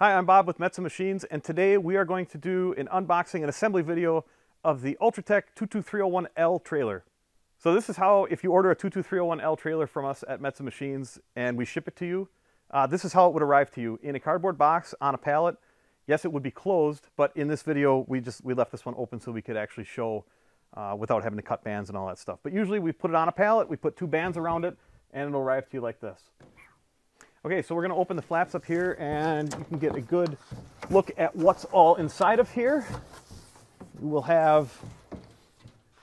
Hi, I'm Bob with Metza Machines, and today we are going to do an unboxing and assembly video of the Ultratec 22301L trailer. So this is how, if you order a 22301L trailer from us at Metza Machines and we ship it to you, this is how it would arrive to you in a cardboard box on a pallet. Yes, it would be closed, but in this video we left this one open so we could actually show without having to cut bands and all that stuff. But usually we put it on a pallet, we put two bands around it, and it'll arrive to you like this. Okay, so we're going to open the flaps up here and you can get a good look at what's all inside of here. You will have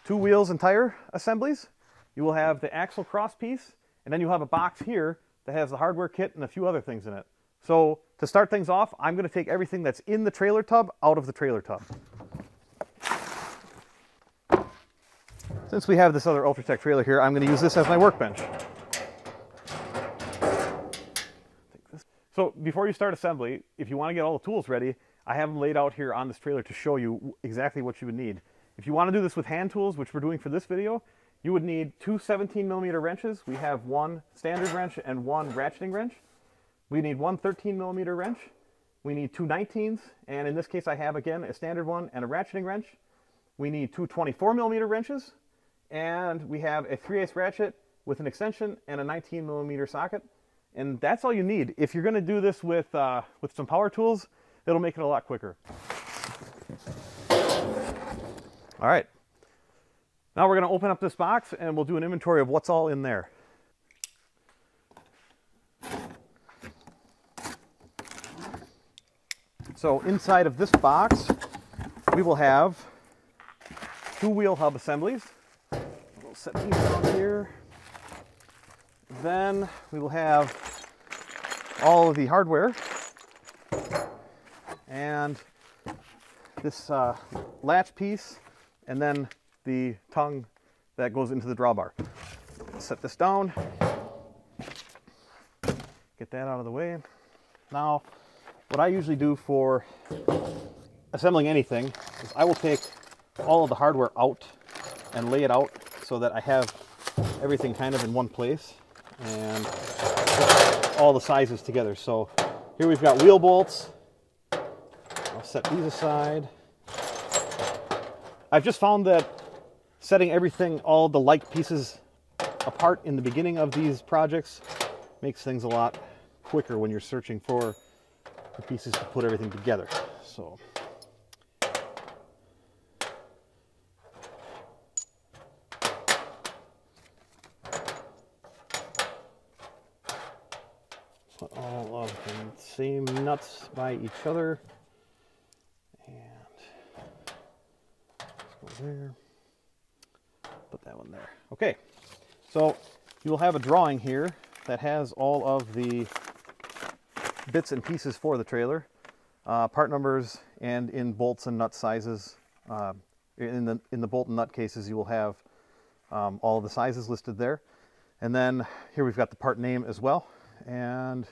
two wheels and tire assemblies. You will have the axle cross piece, and then you'll have a box here that has the hardware kit and a few other things in it. So to start things off, I'm going to take everything that's in the trailer tub out of the trailer tub. Since we have this other Ultratec trailer here, I'm going to use this as my workbench. So before you start assembly, if you want to get all the tools ready, I have them laid out here on this trailer to show you exactly what you would need. If you want to do this with hand tools, which we're doing for this video, you would need two 17mm wrenches. We have one standard wrench and one ratcheting wrench. We need one 13mm wrench. We need two 19s, and in this case I have, again, a standard one and a ratcheting wrench. We need two 24mm wrenches, and we have a 3/8 ratchet with an extension and a 19mm socket. And that's all you need. If you're going to do this with some power tools, it'll make it a lot quicker. All right. Now we're going to open up this box and we'll do an inventory of what's all in there. So inside of this box, we will have two wheel hub assemblies. We'll set these down here. Then we will have all of the hardware and this latch piece, and then the tongue that goes into the drawbar. Set this down, get that out of the way. Now, what I usually do for assembling anything is I will take all of the hardware out and lay it out so that I have everything kind of in one place and all the sizes together. So here we've got wheel bolts. I'll set these aside. I've just found that setting everything, all the like pieces apart in the beginning of these projects makes things a lot quicker when you're searching for the pieces to put everything together. So put all of the same nuts by each other, and let's go there, put that one there. Okay, so you will have a drawing here that has all of the bits and pieces for the trailer, part numbers, and in bolts and nut sizes. In the bolt and nut cases, you will have all of the sizes listed there, and then here we've got the part name as well. And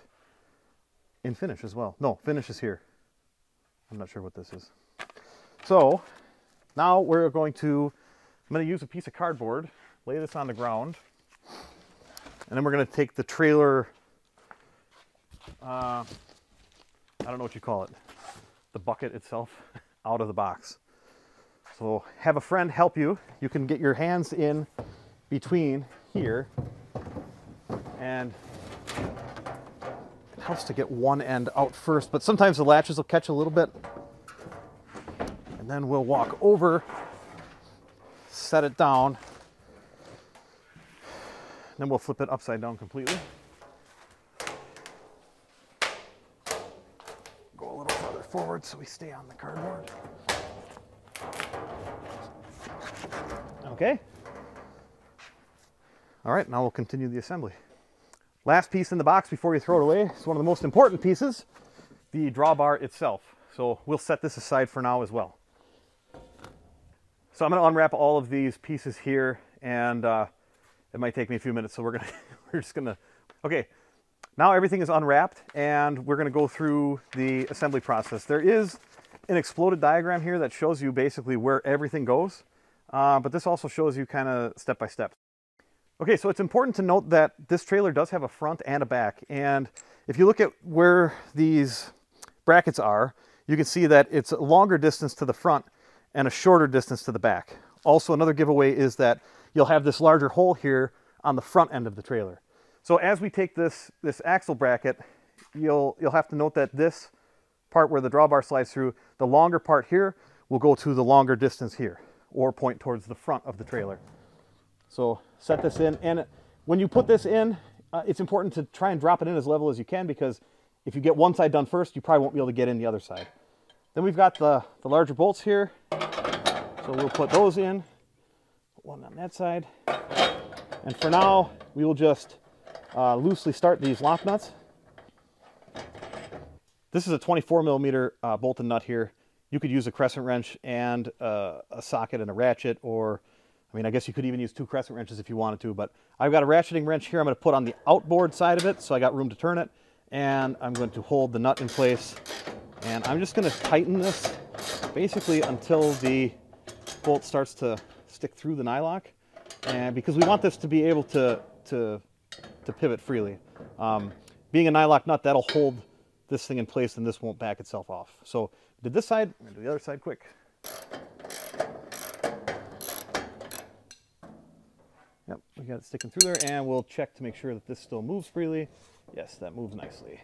in finish as well. No, finish is here. I'm not sure what this is. So now I'm going to use a piece of cardboard, lay this on the ground, and then we're going to take the trailer, I don't know what you call it, the bucket itself, out of the box. So have a friend help you. You can get your hands in between here, and it helps to get one end out first, but sometimes the latches will catch a little bit. And then we'll walk over, set it down, then we'll flip it upside down completely. Go a little further forward so we stay on the cardboard. Okay. All right, now we'll continue the assembly. Last piece in the box before you throw it away is one of the most important pieces, the drawbar itself. So we'll set this aside for now as well. So I'm going to unwrap all of these pieces here, and it might take me a few minutes, so we're just going to, okay. Now everything is unwrapped, and we're going to go through the assembly process. There is an exploded diagram here that shows you basically where everything goes, but this also shows you kind of step by step. Okay, so it's important to note that this trailer does have a front and a back, and if you look at where these brackets are, you can see that it's a longer distance to the front and a shorter distance to the back. Also, another giveaway is that you'll have this larger hole here on the front end of the trailer. So as we take this axle bracket, you'll have to note that this part where the drawbar slides through, the longer part here will go to the longer distance here, or point towards the front of the trailer. So set this in, and when you put this in, it's important to try and drop it in as level as you can, because if you get one side done first, you probably won't be able to get in the other side. Then we've got the larger bolts here, so we'll put those in, put one on that side, and for now we will just loosely start these lock nuts. This is a 24 millimeter bolt and nut here. You could use a crescent wrench and a socket and a ratchet, or I mean, I guess you could even use 2 crescent wrenches if you wanted to, but I've got a ratcheting wrench here I'm going to put on the outboard side of it, so I got room to turn it, and I'm going to hold the nut in place, and I'm just going to tighten this basically until the bolt starts to stick through the nylock, and because we want this to be able to pivot freely. Being a nylock nut, that'll hold this thing in place and this won't back itself off. So did this side, I'm going to do the other side quick. Yep, we got it sticking through there, and we'll check to make sure that this still moves freely. Yes, that moves nicely.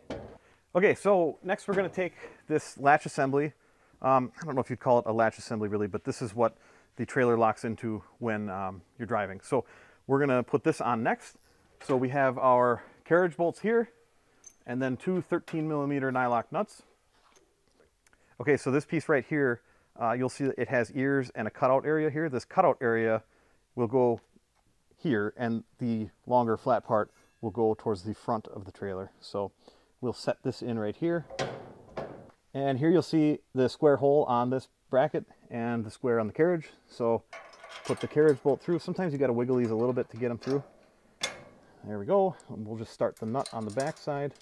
Okay, so next we're going to take this latch assembly. I don't know if you'd call it a latch assembly really, but this is what the trailer locks into when you're driving. So we're going to put this on next. So we have our carriage bolts here, and then 2 13 millimeter nylock nuts. Okay, so this piece right here, you'll see that it has ears and a cutout area here. This cutout area will go here, and the longer flat part will go towards the front of the trailer. So we'll set this in right here. And here you'll see the square hole on this bracket and the square on the carriage. So put the carriage bolt through. Sometimes you got to wiggle these a little bit to get them through. There we go. And we'll just start the nut on the back side.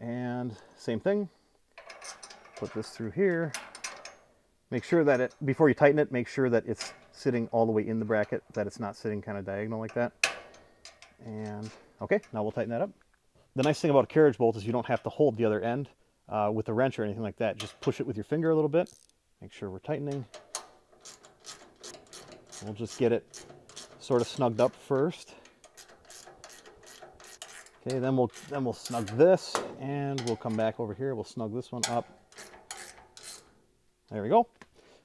And same thing. Put this through here. Make sure that before you tighten it, make sure that it's sitting all the way in the bracket, that it's not sitting kind of diagonal like that. And okay, now we'll tighten that up. The nice thing about a carriage bolt is you don't have to hold the other end with a wrench or anything like that. Just push it with your finger a little bit. Make sure we're tightening. We'll just get it sort of snugged up first. Okay, then we'll snug this, and we'll come back over here. We'll snug this one up. There we go.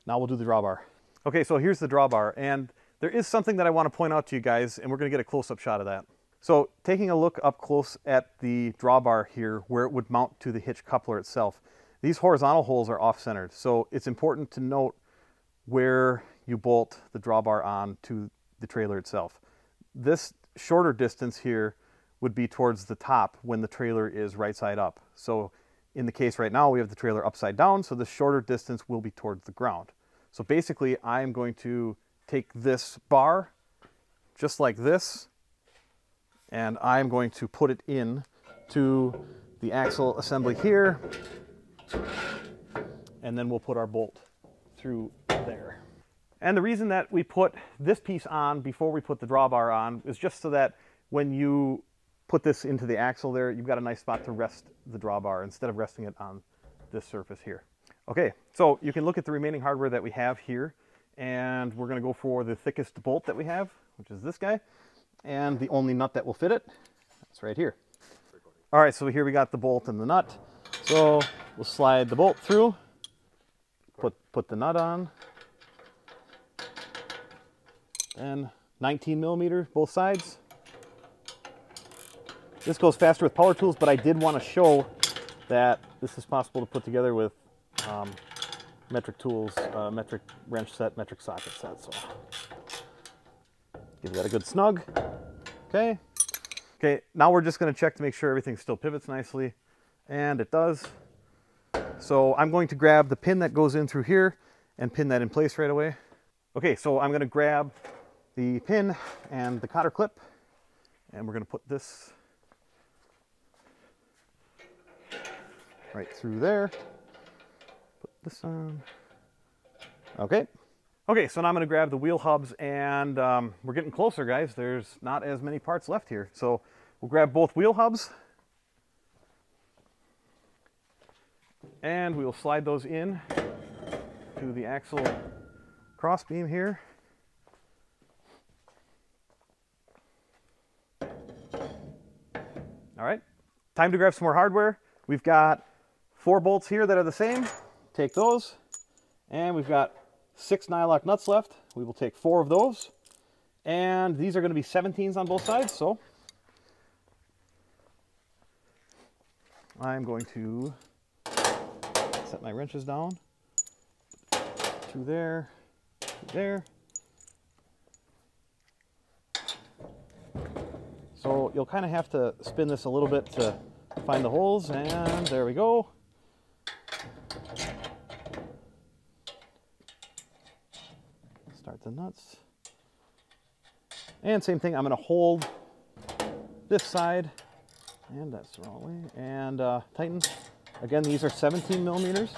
Now we'll do the drawbar. Okay, so here's the drawbar, and there is something that I want to point out to you guys, and we're going to get a close-up shot of that. So taking a look up close at the drawbar here, where it would mount to the hitch coupler itself, these horizontal holes are off-centered, so it's important to note where you bolt the drawbar on to the trailer itself. This shorter distance here would be towards the top when the trailer is right side up. So in the case right now, we have the trailer upside down, so the shorter distance will be towards the ground. So basically, I'm going to take this bar, just like this, and I'm going to put it in to the axle assembly here, and then we'll put our bolt through there. And the reason that we put this piece on before we put the drawbar on is just so that when you put this into the axle there, you've got a nice spot to rest the drawbar instead of resting it on this surface here. Okay, so you can look at the remaining hardware that we have here, and we're going to go for the thickest bolt that we have, which is this guy, and the only nut that will fit it. That's right here. All right, so here we got the bolt and the nut. So we'll slide the bolt through, put the nut on, and 19 millimeter both sides. This goes faster with power tools, but I did want to show that this is possible to put together with metric tools, metric wrench set, metric socket set. So give that a good snug. Okay. Okay, now we're just going to check to make sure everything still pivots nicely, and it does. So I'm going to grab the pin that goes in through here and pin that in place right away. Okay, so I'm going to grab the pin and the cotter clip, and we're going to put this right through there. Put this on. Okay. Okay, so now I'm going to grab the wheel hubs, and we're getting closer, guys. There's not as many parts left here. So we'll grab both wheel hubs. And we will slide those in to the axle cross beam here. All right, time to grab some more hardware. We've got 4 bolts here that are the same. Take those. And we've got 6 nylock nuts left. We will take 4 of those. And these are going to be 17s on both sides, so I'm going to set my wrenches down. 2 there, 2 there. So you'll kind of have to spin this a little bit to find the holes, and there we go. Start the nuts. And same thing, I'm going to hold this side, and that's the wrong way, and tighten. Again, these are 17 millimeters.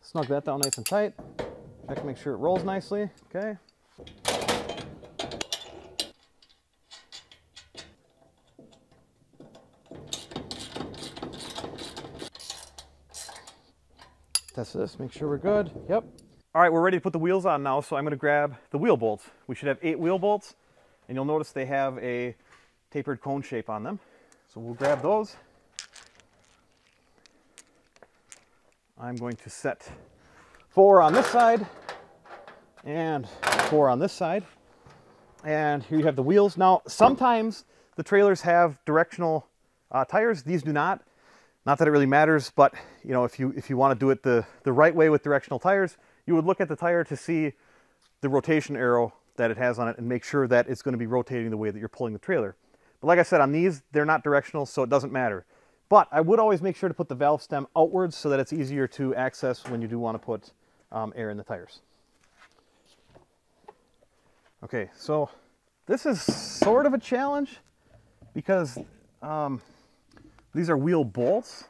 Snug that down nice and tight. Check to make sure it rolls nicely. Okay. Test this, make sure we're good. Yep. All right, we're ready to put the wheels on now, so I'm going to grab the wheel bolts. We should have 8 wheel bolts, and you'll notice they have a tapered cone shape on them. So we'll grab those. I'm going to set 4 on this side and 4 on this side. And here you have the wheels. Now, sometimes the trailers have directional tires. These do not. Not that it really matters, but you know, if you want to do it the right way with directional tires, you would look at the tire to see the rotation arrow that it has on it and make sure that it's going to be rotating the way that you're pulling the trailer. But like I said, on these, they're not directional, so it doesn't matter. But I would always make sure to put the valve stem outwards so that it's easier to access when you do want to put air in the tires. Okay, so this is sort of a challenge because these are wheel bolts.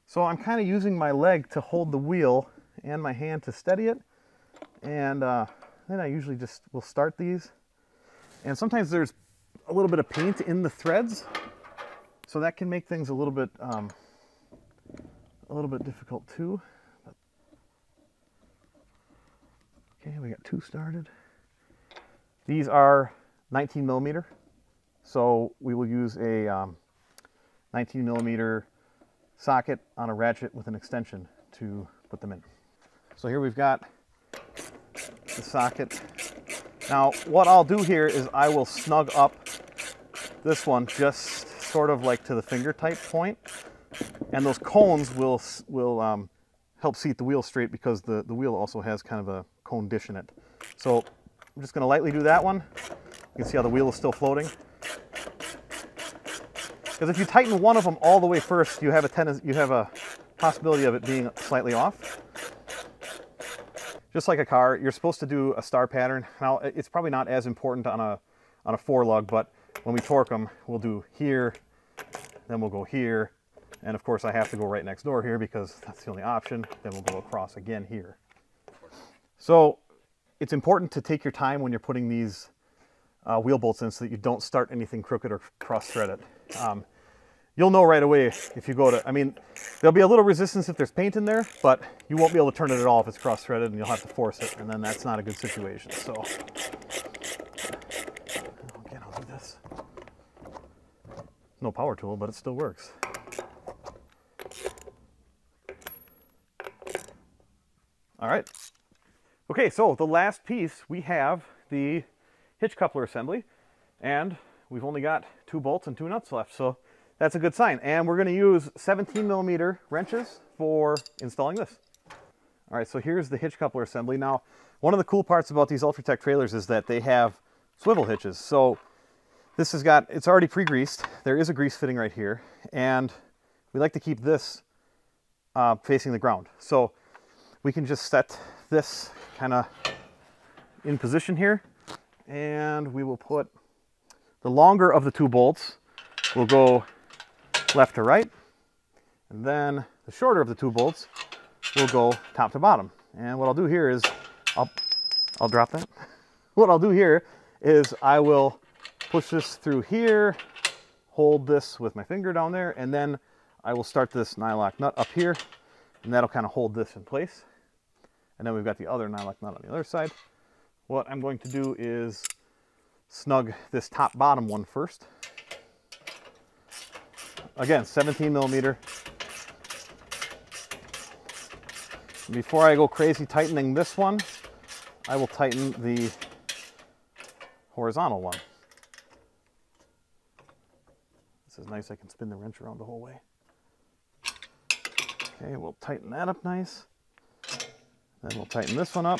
So I'm kind of using my leg to hold the wheel and my hand to steady it. And then I usually just will start these. And sometimes there's a little bit of paint in the threads, so that can make things a little bit difficult too. Okay, we got 2 started. These are 19 millimeter, so we will use a 19 millimeter socket on a ratchet with an extension to put them in. So here we've got the socket. Now what I'll do here is I will snug up this one just sort of like to the finger type point, and those cones will help seat the wheel straight because the wheel also has kind of a cone dish in it. So I'm just going to lightly do that one. You can see how the wheel is still floating. Because if you tighten one of them all the way first, you have a possibility of it being slightly off. Just like a car, you're supposed to do a star pattern. Now, it's probably not as important on a 4-lug, but when we torque them, we'll do here, then we'll go here, and of course I have to go right next door here because that's the only option. Then we'll go across again here. So it's important to take your time when you're putting these wheel bolts in so that you don't start anything crooked or cross-thread it. You'll know right away if you go to, I mean, there'll be a little resistance if there's paint in there, but you won't be able to turn it at all if it's cross-threaded, and you'll have to force it, and then that's not a good situation. So again, I'll do this. No power tool, but it still works. All right. Okay, so the last piece, we have the hitch coupler assembly, and we've only got 2 bolts and 2 nuts left, so that's a good sign. And we're going to use 17 millimeter wrenches for installing this. All right, so here's the hitch coupler assembly. Now, one of the cool parts about these Ultratec trailers is that they have swivel hitches. So this has got, it's already pre-greased. There is a grease fitting right here, and we like to keep this facing the ground. So we can just set this kind of in position here, and we will put the longer of the 2 bolts will go left to right, and then the shorter of the 2 bolts will go top to bottom. And what I'll do here is I'll drop that. What I'll do here is I will push this through here, hold this with my finger down there, and then I will start this nylock nut up here, and that'll kind of hold this in place. And then we've got the other nylock nut on the other side. What I'm going to do is snug this top bottom one first. Again, 17 millimeter. Before I go crazy tightening this one, I will tighten the horizontal one. This is nice, I can spin the wrench around the whole way. Okay, we'll tighten that up nice. Then we'll tighten this one up.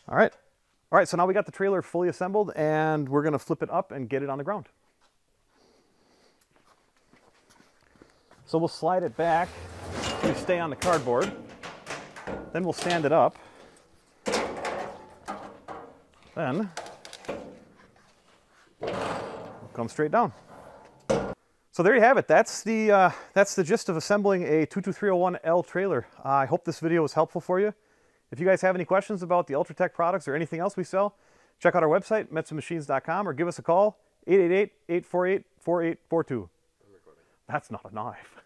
All right. All right, so now we got the trailer fully assembled, and we're gonna flip it up and get it on the ground. So we'll slide it back to stay on the cardboard. Then we'll stand it up. Then we'll come straight down. So there you have it. That's the gist of assembling a 22301L trailer. I hope this video was helpful for you. If you guys have any questions about the Ultratec products or anything else we sell, check out our website, metsumachines.com, or give us a call, 888-848-4842. That's not a knife.